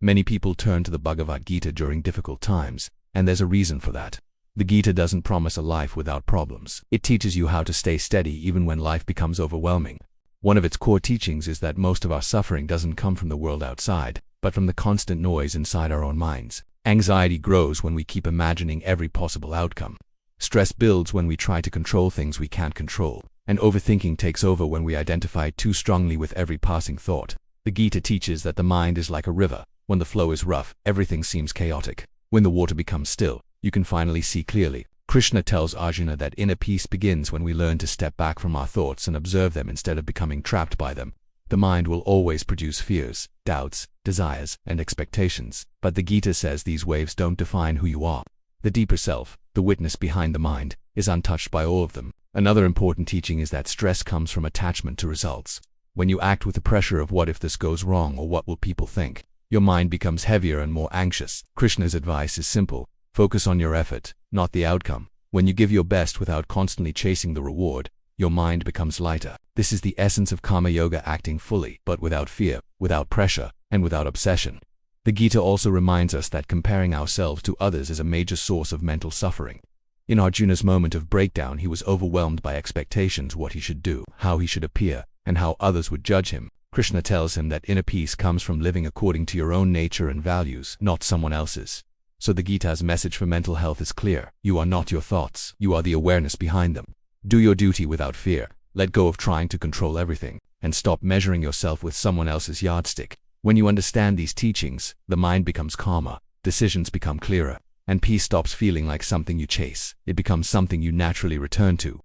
Many people turn to the Bhagavad Gita during difficult times, and there's a reason for that. The Gita doesn't promise a life without problems. It teaches you how to stay steady even when life becomes overwhelming. One of its core teachings is that most of our suffering doesn't come from the world outside, but from the constant noise inside our own minds. Anxiety grows when we keep imagining every possible outcome. Stress builds when we try to control things we can't control, and overthinking takes over when we identify too strongly with every passing thought. The Gita teaches that the mind is like a river. When the flow is rough, everything seems chaotic. When the water becomes still, you can finally see clearly. Krishna tells Arjuna that inner peace begins when we learn to step back from our thoughts and observe them instead of becoming trapped by them. The mind will always produce fears, doubts, desires, and expectations, but the Gita says these waves don't define who you are. The deeper self, the witness behind the mind, is untouched by all of them. Another important teaching is that stress comes from attachment to results. When you act with the pressure of what if this goes wrong or what will people think, your mind becomes heavier and more anxious. Krishna's advice is simple: focus on your effort, not the outcome. When you give your best without constantly chasing the reward, your mind becomes lighter. This is the essence of karma yoga, acting fully, but without fear, without pressure, and without obsession. The Gita also reminds us that comparing ourselves to others is a major source of mental suffering. In Arjuna's moment of breakdown, he was overwhelmed by expectations: what he should do, how he should appear, and how others would judge him. Krishna tells him that inner peace comes from living according to your own nature and values, not someone else's. So the Gita's message for mental health is clear: you are not your thoughts, you are the awareness behind them. Do your duty without fear, let go of trying to control everything, and stop measuring yourself with someone else's yardstick. When you understand these teachings, the mind becomes calmer, decisions become clearer, and peace stops feeling like something you chase. It becomes something you naturally return to.